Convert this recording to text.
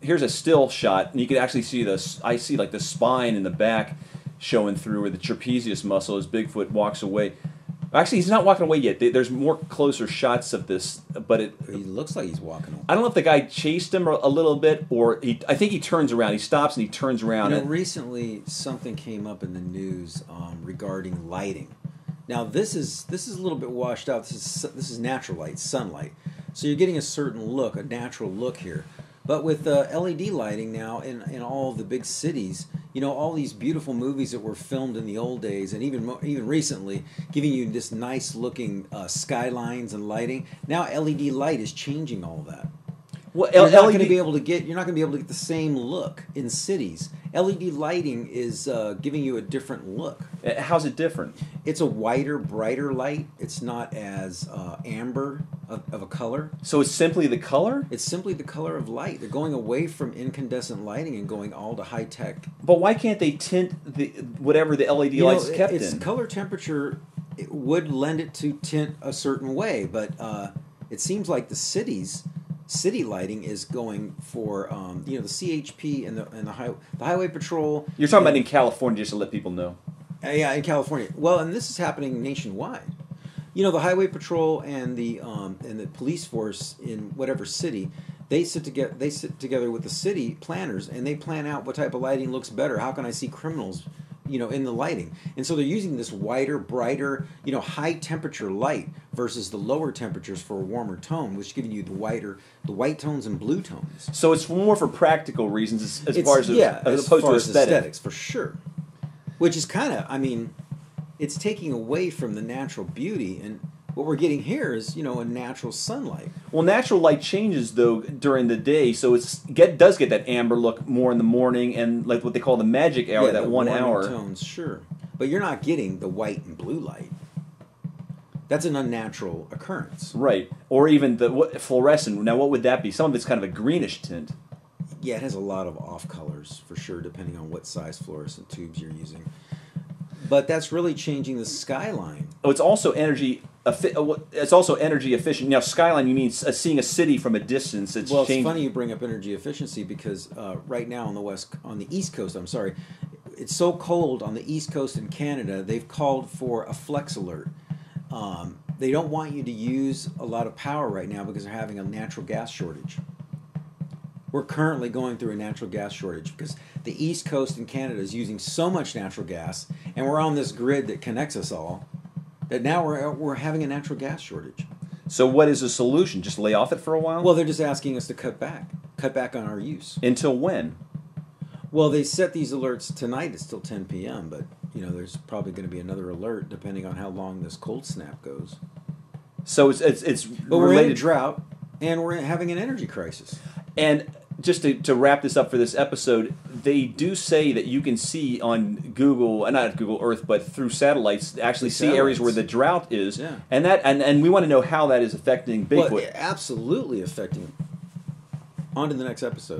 here's a still shot, and you can actually see I see like the spine in the back showing through, where the trapezius muscle as Bigfoot walks away. Actually, he's not walking away yet. There's more closer shots of this, but he looks like he's walking away. I don't know if the guy chased him a little bit, or I think he turns around. He stops and he turns around. Recently something came up in the news regarding lighting. Now this is a little bit washed out. This is natural light, sunlight. So you're getting a certain look, a natural look here. But with LED lighting now in all the big cities, all these beautiful movies that were filmed in the old days, and even recently, giving you this nice looking skylines and lighting. Now LED light is changing all that. Well, you're not going to be able to get the same look in cities. LED lighting is giving you a different look. How's it different? It's a whiter, brighter light. It's not as amber of a color. So it's simply the color? It's simply the color of light. They're going away from incandescent lighting and going all to high tech. But why can't they tint whatever the LED light's kept its in? Color temperature it would lend it to tint a certain way, but it seems like the city lighting is going for the CHP and the highway patrol. You're talking about in California, just to let people know. Yeah, in California. Well, and this is happening nationwide. The highway patrol and the police force in whatever city, they sit together with the city planners, and they plan out what type of lighting looks better. How can I see criminals, in the lighting? And so they're using this whiter, brighter, high temperature light versus the lower temperatures for a warmer tone, which is giving you the white tones and blue tones. So it's more for practical reasons as opposed to aesthetics, for sure. Which is kind of, it's taking away from the natural beauty, and what we're getting here is, a natural sunlight. Well, natural light changes though during the day, so does get that amber look more in the morning, and like what they call the magic hour, that 1 hour tones, sure. But you're not getting the white and blue light. That's an unnatural occurrence, right? Or even the fluorescent. Now, what would that be? Some of it's kind of a greenish tint. Yeah, it has a lot of off colors for sure, depending on what size fluorescent tubes you're using. But that's really changing the skyline. Oh, it's also energy. It's also energy efficient. Now, skyline, you mean seeing a city from a distance? It's funny you bring up energy efficiency because right now on the East Coast, it's so cold on the East Coast in Canada. They've called for a flex alert. They don't want you to use a lot of power right now because they're having a natural gas shortage. We're currently going through a natural gas shortage because the East Coast in Canada is using so much natural gas, and we're on this grid that connects us all, that now we're having a natural gas shortage. So what is the solution? Just lay off it for a while? Well, they're just asking us to cut back on our use. Until when? Well, they set these alerts tonight. It's still 10 p.m., but there's probably going to be another alert depending on how long this cold snap goes. So it's but we're in a drought, and we're having an energy crisis. And just to wrap this up for this episode, they do say that you can see on Google, not Google Earth, but through satellites, actually see areas where the drought is, yeah. and we want to know how that is affecting Bigfoot. Well, absolutely affecting. On to the next episode.